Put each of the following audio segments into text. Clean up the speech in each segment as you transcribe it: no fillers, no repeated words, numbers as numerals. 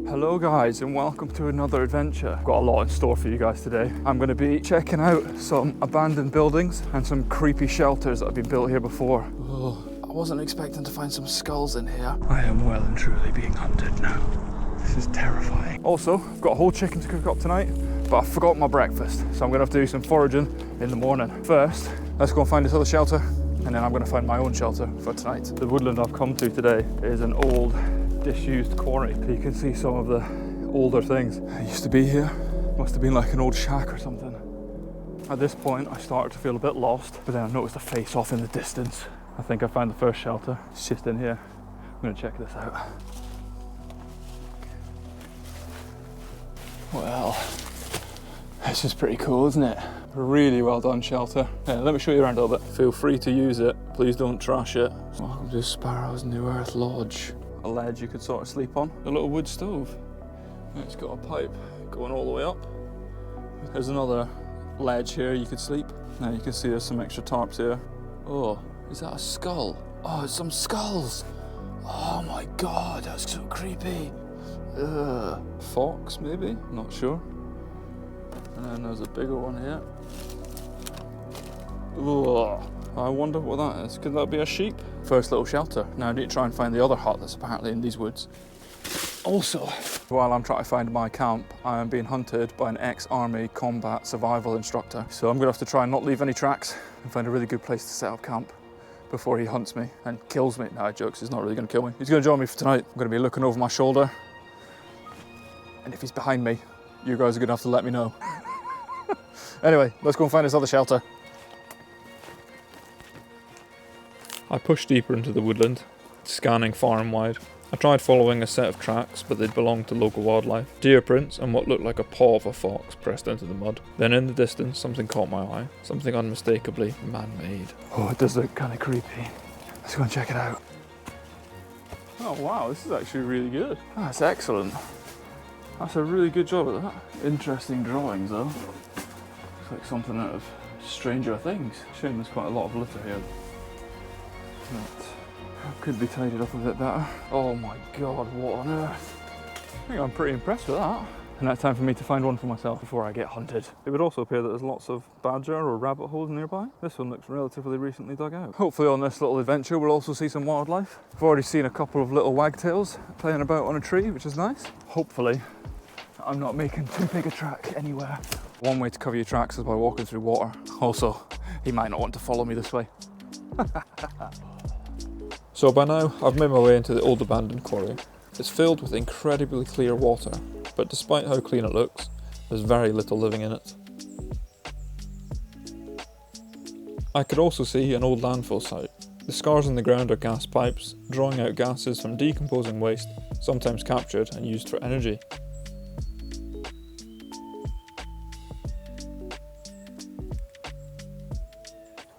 Hello guys and welcome to another adventure. I've got a lot in store for you guys today. I'm going to be checking out some abandoned buildings and some creepy shelters that have been built here before. Oh, I wasn't expecting to find some skulls in here. I am well and truly being hunted now. This is terrifying. Also, I've got a whole chicken to cook up tonight, but I forgot my breakfast, so I'm going to have to do some foraging in the morning. First, let's go and find this other shelter, and then I'm going to find my own shelter for tonight. The woodland I've come to today is an old disused quarry. You can see some of the older things that used to be here. Must have been like an old shack or something. At this point I started to feel a bit lost, but then I noticed a face off in the distance. I think I found the first shelter. It's just in here. I'm going to check this out. Well, this is pretty cool, isn't it? Really well done shelter. Yeah, let me show you around a little bit. Feel free to use it. Please don't trash it. Welcome to Sparrow's New Earth Lodge. A ledge you could sort of sleep on. A little wood stove. It's got a pipe going all the way up. There's another ledge here you could sleep. Now you can see there's some extra tarps here. Oh, is that a skull? Oh, it's some skulls. Oh my god, that's so creepy. Ugh. Fox maybe? Not sure. And then there's a bigger one here. Ugh. I wonder what that is. Could that be a sheep? First little shelter. Now I need to try and find the other hut that's apparently in these woods. Also, while I'm trying to find my camp, I am being hunted by an ex-army combat survival instructor. So I'm gonna have to try and not leave any tracks and find a really good place to set up camp before he hunts me and kills me. No, jokes, he's not really gonna kill me. He's gonna join me for tonight. I'm gonna be looking over my shoulder. And if he's behind me, you guys are gonna have to let me know. Anyway, let's go and find this other shelter. I pushed deeper into the woodland, scanning far and wide. I tried following a set of tracks, but they'd belonged to local wildlife. Deer prints and what looked like a paw of a fox pressed into the mud. Then in the distance, something caught my eye. Something unmistakably man-made. Oh, it does look kind of creepy. Let's go and check it out. Oh wow, this is actually really good. That's excellent. That's a really good job at that. Interesting drawings though. Looks like something out of Stranger Things. Shame there's quite a lot of litter here. That could be tidied up a bit better. Oh my god, what on earth? I think I'm pretty impressed with that. And now it's time for me to find one for myself before I get hunted. It would also appear that there's lots of badger or rabbit holes nearby. This one looks relatively recently dug out. Hopefully on this little adventure we'll also see some wildlife. I've already seen a couple of little wagtails playing about on a tree, which is nice. Hopefully I'm not making too big a track anywhere. One way to cover your tracks is by walking through water. Also, he might not want to follow me this way. So by now, I've made my way into the old abandoned quarry. It's filled with incredibly clear water, but despite how clean it looks, there's very little living in it. I could also see an old landfill site. The scars in the ground are gas pipes, drawing out gases from decomposing waste, sometimes captured and used for energy.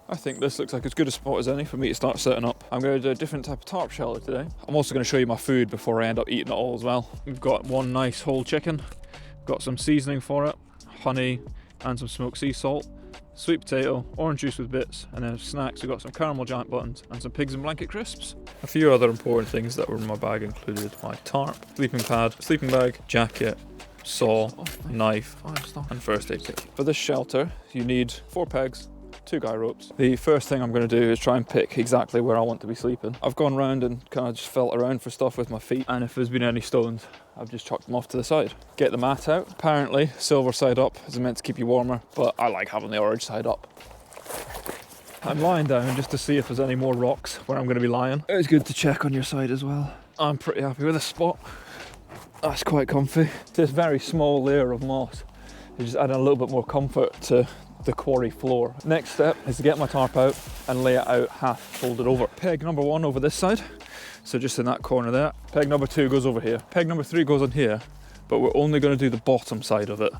I think this looks like as good a spot as any for me to start setting up. I'm going to do a different type of tarp shelter today. I'm also going to show you my food before I end up eating it all as well. We've got one nice whole chicken, got some seasoning for it, honey and some smoked sea salt, sweet potato, orange juice with bits, and then snacks we've got some caramel giant buttons and some pigs and blanket crisps. A few other important things that were in my bag included my tarp, sleeping pad, sleeping bag, jacket, saw, knife and first aid kit. For this shelter you need 4 pegs, 2 guy ropes. The first thing I'm going to do is try and pick exactly where I want to be sleeping. I've gone around and kind of just felt around for stuff with my feet, and if there's been any stones I've just chucked them off to the side. Get the mat out. Apparently silver side up is meant to keep you warmer, but I like having the orange side up. I'm lying down just to see if there's any more rocks where I'm going to be lying. It's good to check on your side as well. I'm pretty happy with this spot. That's quite comfy. This very small layer of moss is just adding a little bit more comfort to the quarry floor. Next step is to get my tarp out and lay it out half folded over. Peg number 1 over this side, so just in that corner there. Peg number 2 goes over here. Peg number 3 goes on here, but we're only going to do the bottom side of it.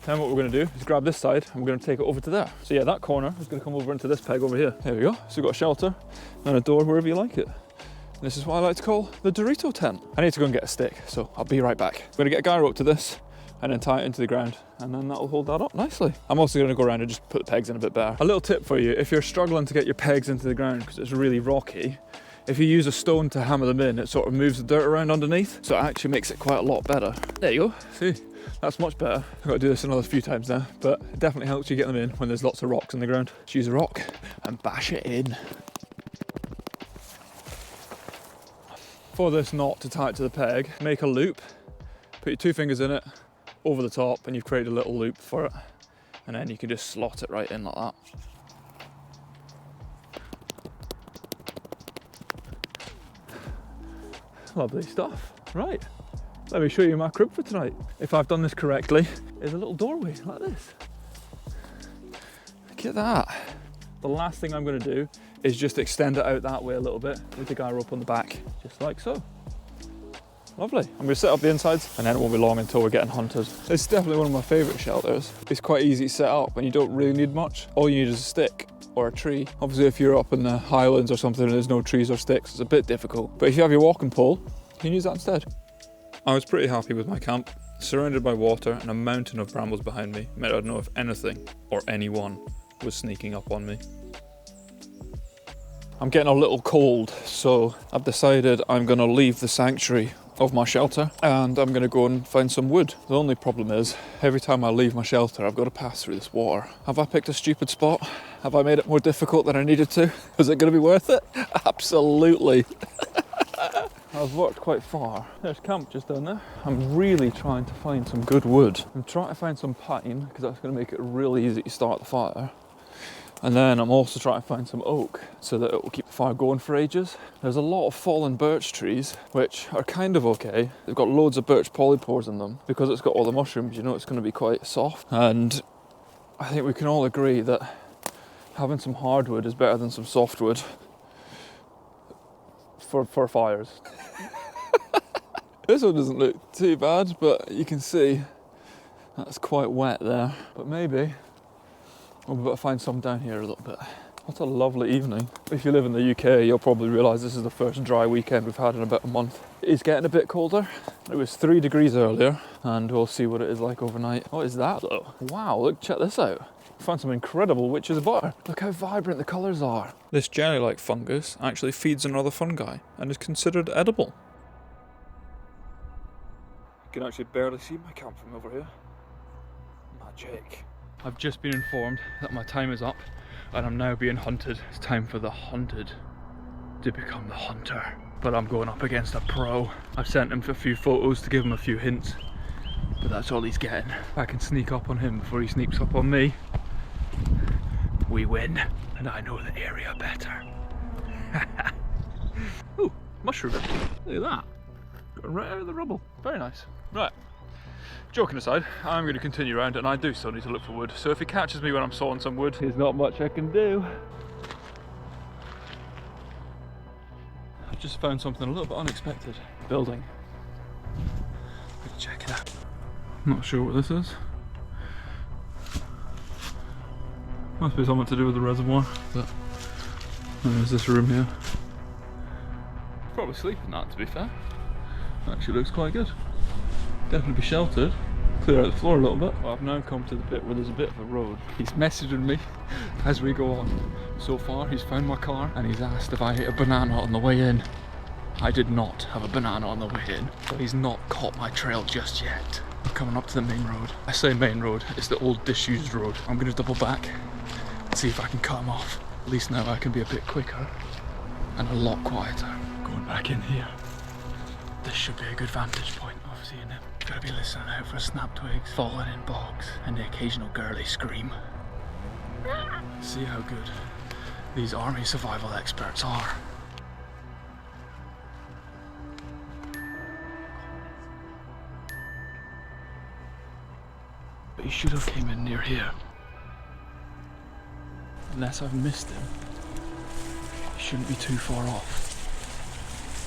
Then what we're going to do is grab this side and we're going to take it over to there. So yeah, that corner is going to come over into this peg over here. There we go. So we've got a shelter and a door wherever you like it. And this is what I like to call the Dorito tent. I need to go and get a stick, so I'll be right back. I'm going to get a guy rope to this and then tie it into the ground, and then that'll hold that up nicely. I'm also going to go around and just put the pegs in a bit better. A little tip for you, if you're struggling to get your pegs into the ground because it's really rocky, if you use a stone to hammer them in, it sort of moves the dirt around underneath, so it actually makes it quite a lot better. There you go, see, that's much better. I've got to do this another few times now, but it definitely helps you get them in when there's lots of rocks in the ground. Just use a rock and bash it in. For this knot to tie it to the peg, make a loop, put your 2 fingers in it, over the top, and you've created a little loop for it. And then you can just slot it right in like that. Lovely stuff. Right, let me show you my crib for tonight. If I've done this correctly, there's a little doorway like this. Look at that. The last thing I'm going to do is just extend it out that way a little bit with the guy rope on the back, just like so. Lovely. I'm going to set up the insides and then it won't be long until we're getting hunted. It's definitely one of my favourite shelters. It's quite easy to set up and you don't really need much. All you need is a stick or a tree. Obviously if you're up in the highlands or something and there's no trees or sticks, it's a bit difficult. But if you have your walking pole, you can use that instead. I was pretty happy with my camp. Surrounded by water and a mountain of brambles behind me meant I'd know if anything or anyone was sneaking up on me. I'm getting a little cold, so I've decided I'm going to leave the sanctuary of my shelter and I'm going to go and find some wood. The only problem is, every time I leave my shelter, I've got to pass through this water. Have I picked a stupid spot? Have I made it more difficult than I needed to? Is it going to be worth it? Absolutely. I've walked quite far. There's camp just down there. I'm really trying to find some good wood. I'm trying to find some pine because that's going to make it really easy to start the fire. And then I'm also trying to find some oak so that it will keep the fire going for ages. There's a lot of fallen birch trees, which are kind of okay. They've got loads of birch polypores in them. Because it's got all the mushrooms, you know it's going to be quite soft. And I think we can all agree that having some hardwood is better than some softwood for fires. This one doesn't look too bad, but you can see that's quite wet there. But maybe we've got to find some down here a little bit. What a lovely evening. If you live in the UK, you'll probably realise this is the first dry weekend we've had in about a month. It is getting a bit colder. It was 3 degrees earlier, and we'll see what it is like overnight. What is that though? Wow, look, check this out. I found some incredible witch's butter. Look how vibrant the colours are. This jelly-like fungus actually feeds on other fungi and is considered edible. You can actually barely see my camp from over here. Magic. I've just been informed that my time is up and I'm now being hunted. It's time for the hunted to become the hunter. But I'm going up against a pro. I've sent him a few photos to give him a few hints, but that's all he's getting. If I can sneak up on him before he sneaks up on me, we win. And I know the area better. Ooh, mushroom. Look at that. Got right out of the rubble. Very nice. Right. Joking aside, I'm going to continue around and I do still need to look for wood. So if he catches me when I'm sawing some wood, there's not much I can do. I've just found something a little bit unexpected. Building. Let's check it out. Not sure what this is. Must be something to do with the reservoir, but there's this room here. Probably sleep in that, to be fair. Actually looks quite good. Definitely be sheltered. Clear out the floor a little bit. Well, I've now come to the bit where there's a bit of a road. He's messaging me as we go on. So far he's found my car and he's asked if I ate a banana on the way in. I did not have a banana on the way in, but he's not caught my trail just yet. I'm coming up to the main road. I say main road, it's the old disused road. I'm going to double back and see if I can cut him off. At least now I can be a bit quicker and a lot quieter. Going back in here. This should be a good vantage point of seeing him. Gotta be listening out for snap twigs, falling in bogs, and the occasional girly scream. See how good these army survival experts are. But he should have came in near here. Unless I've missed him, he shouldn't be too far off.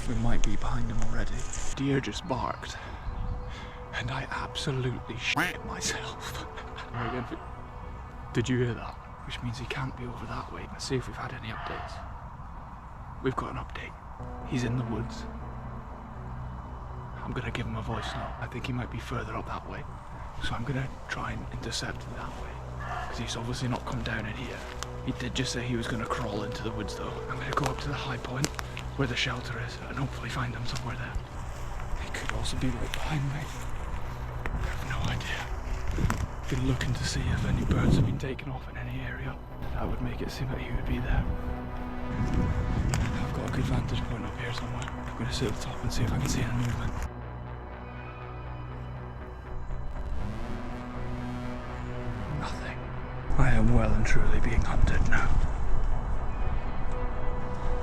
We might be behind him already. Deer just barked, and I absolutely shit myself. Did you hear that? Which means he can't be over that way. Let's see if we've had any updates. We've got an update. He's in the woods. I'm gonna give him a voice note. I think he might be further up that way. So I'm gonna try and intercept him that way. Because he's obviously not come down in here. He did just say he was gonna crawl into the woods though. I'm gonna go up to the high point where the shelter is and hopefully find them somewhere there. It could also be right behind me. I have no idea. Been looking to see if any birds have been taken off in any area. That would make it seem like he would be there. I've got a good vantage point up here somewhere. I'm going to sit at the top and see if I can see any movement. Nothing. I am well and truly being hunted now.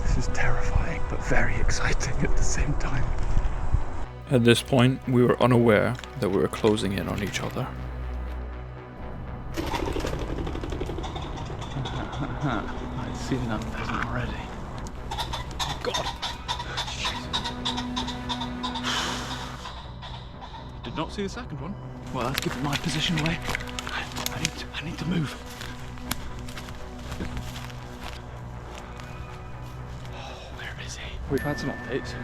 This is terrifying, but very exciting at the same time. At this point, we were unaware that we were closing in on each other. I'd seen that pheasant already. Oh God! Did not see the second one. Well, that's giving my position away. I need to move. Where is he? We've had some updates,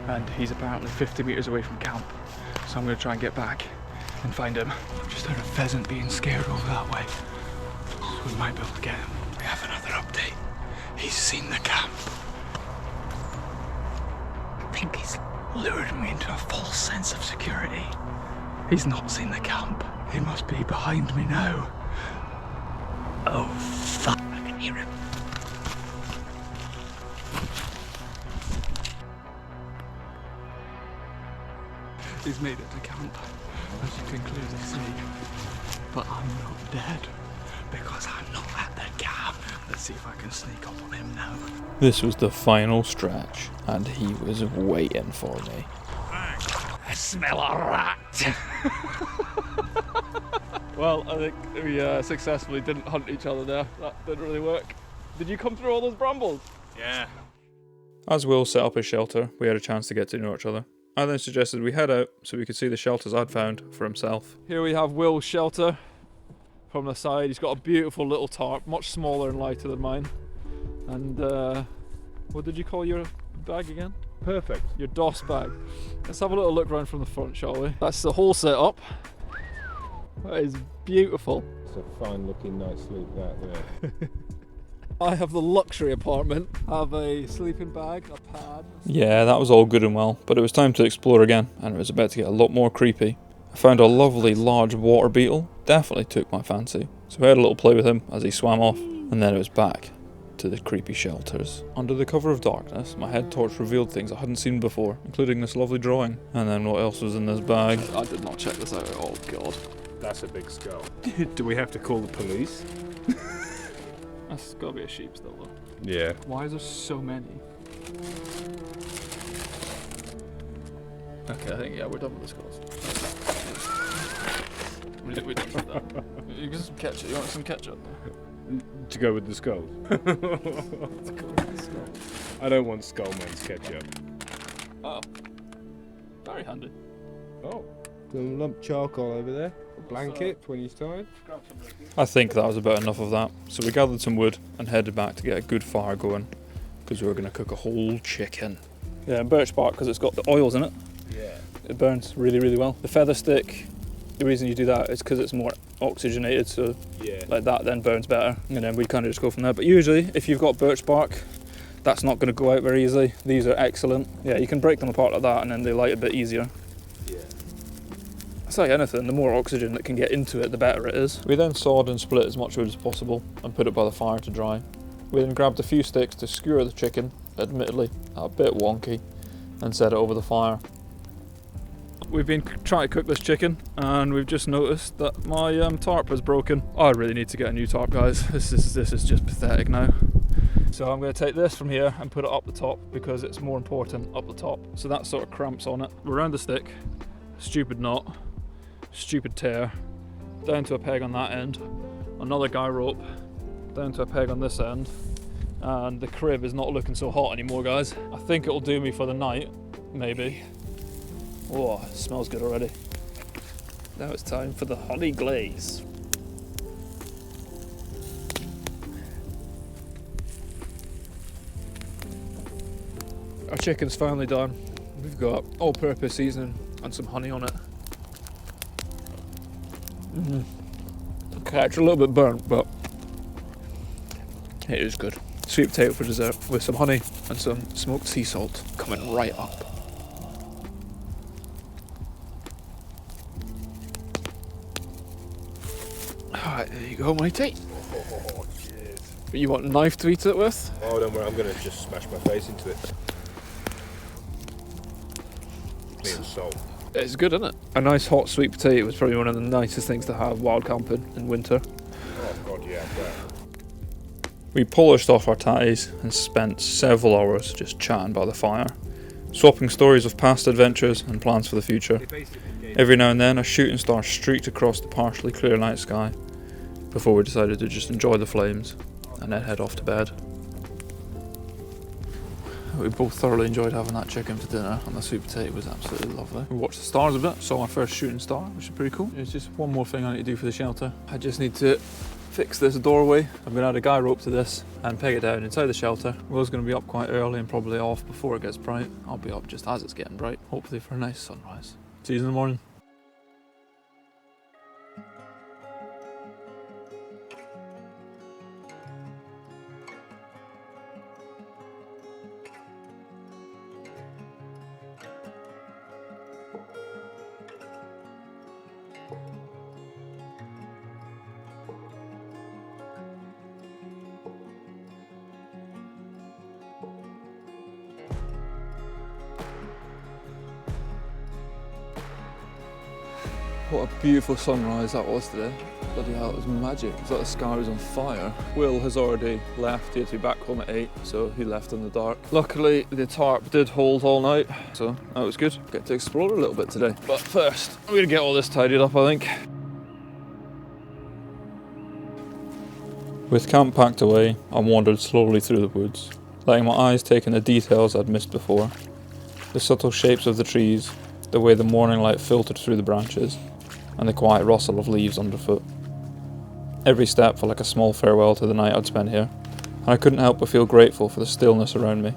and he's apparently 50 meters away from camp. So I'm going to try and get back and find him. I've just heard a pheasant being scared over that way. So we might be able to get him. We have another update. He's seen the camp. I think he's lured me into a false sense of security. He's not seen the camp. He must be behind me now. Oh fuck, I can hear him. He's made it to camp, as you can clearly see. But I'm not dead, because I'm not at the camp. Let's see if I can sneak up on him now. This was the final stretch, and he was waiting for me. I smell a rat! Well, I think we successfully didn't hunt each other there. That didn't really work. Did you come through all those brambles? Yeah. As Will set up his shelter, we had a chance to get to know each other. I then suggested we head out so we could see the shelters I'd found for himself. Here we have Will's shelter from the side. He's got a beautiful little tarp, much smaller and lighter than mine. And what did you call your bag again? Perfect. Your DOS bag. Let's have a little look around from the front, shall we? That's the whole setup. That is beautiful. It's a fine looking night's sleep that there. I have the luxury apartment. I have a sleeping bag, a pad. Yeah, that was all good and well, but it was time to explore again, and it was about to get a lot more creepy. I found a lovely large water beetle. Definitely took my fancy. So I had a little play with him as he swam off, and then it was back to the creepy shelters. Under the cover of darkness, my head torch revealed things I hadn't seen before, including this lovely drawing. And then what else was in this bag? I did not check this out at all, God. That's a big skull. Do we have to call the police? That's gotta be a sheep still though. Yeah. Why is there so many? Okay, I think, yeah, we're done with the skulls. We done with that. You get some ketchup. You want some ketchup? To go with the skull. I don't want Skullman's ketchup. Oh. Very handy. Oh. Some lump charcoal over there. A blanket when he's tired. I think that was about enough of that. So we gathered some wood and headed back to get a good fire going, because we were going to cook a whole chicken. Yeah, and birch bark, because it's got the oils in it. Yeah. It burns really, really well. The feather stick, the reason you do that is because it's more oxygenated, so yeah, like that then burns better. And then we kind of just go from there. But usually, if you've got birch bark, that's not going to go out very easily. These are excellent. Yeah, you can break them apart like that and then they light a bit easier. It's like anything, the more oxygen that can get into it, the better it is. We then sawed and split as much wood as possible and put it by the fire to dry. We then grabbed a few sticks to skewer the chicken, admittedly a bit wonky, and set it over the fire. We've been trying to cook this chicken and we've just noticed that my tarp is broken. I really need to get a new tarp, guys. This is just pathetic now. So I'm going to take this from here and put it up the top because it's more important up the top. So that sort of cramps on it. Around the stick, stupid knot. Stupid tear, down to a peg on that end, another guy rope, down to a peg on this end, and the crib is not looking so hot anymore, guys. I think it'll do me for the night, maybe. Oh, it smells good already. Now it's time for the honey glaze. Our chicken's finally done. We've got all-purpose seasoning and some honey on it. Okay, it's a little bit burnt, but it is good. As sweet potato for dessert with some honey and some smoked sea salt coming right up. Alright, there you go, matey. Oh, cheers. You want a knife to eat it with? Oh, don't worry, I'm going to just smash my face into it. Me and salt. It's good, isn't it? A nice hot sweet potato is probably one of the nicest things to have wild camping in winter. Oh, God, yeah, I bet. We polished off our tatties and spent several hours just chatting by the fire, swapping stories of past adventures and plans for the future. Every now and then a shooting star streaked across the partially clear night sky before we decided to just enjoy the flames and then head off to bed. We both thoroughly enjoyed having that chicken for dinner, and the sweet potato was absolutely lovely. We watched the stars a bit, saw our first shooting star, which is pretty cool. There's just one more thing I need to do for the shelter. I just need to fix this doorway. I'm going to add a guy rope to this and peg it down inside the shelter. Will's going to be up quite early and probably off before it gets bright. I'll be up just as it's getting bright, hopefully for a nice sunrise. See you in the morning. What a beautiful sunrise that was today. Bloody hell, it was magic. It's like the sky was on fire. Will has already left. He had to be back home at 8, so he left in the dark. Luckily, the tarp did hold all night, so that was good. Get to explore a little bit today. But first, I'm gonna get all this tidied up, I think. With camp packed away, I wandered slowly through the woods, letting my eyes take in the details I'd missed before. The subtle shapes of the trees, the way the morning light filtered through the branches, and the quiet rustle of leaves underfoot. Every step felt like a small farewell to the night I'd spent here, and I couldn't help but feel grateful for the stillness around me.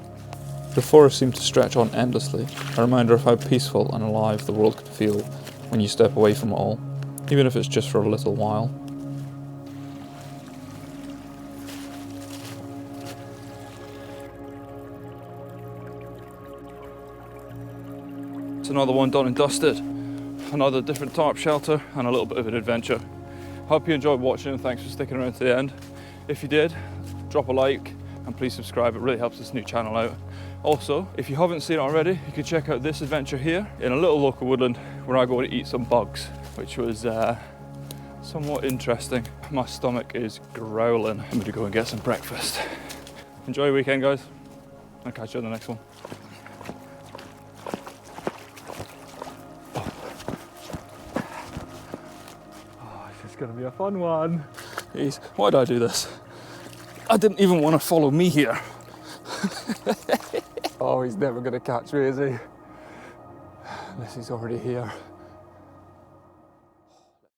The forest seemed to stretch on endlessly, a reminder of how peaceful and alive the world could feel when you step away from it all, even if it's just for a little while. It's another one done and dusted. Another different tarp shelter and a little bit of an adventure. Hope you enjoyed watching and thanks for sticking around to the end. If you did, drop a like and please subscribe, it really helps this new channel out. Also, if you haven't seen it already, you can check out this adventure here in a little local woodland where I go to eat some bugs, which was somewhat interesting. My stomach is growling. I'm gonna go and get some breakfast. Enjoy your weekend, guys. I'll catch you on the next one. It's gonna be a fun one. Jeez, why did I do this? I didn't even want to follow me here. Oh, he's never gonna catch me, is he? Unless he's already here.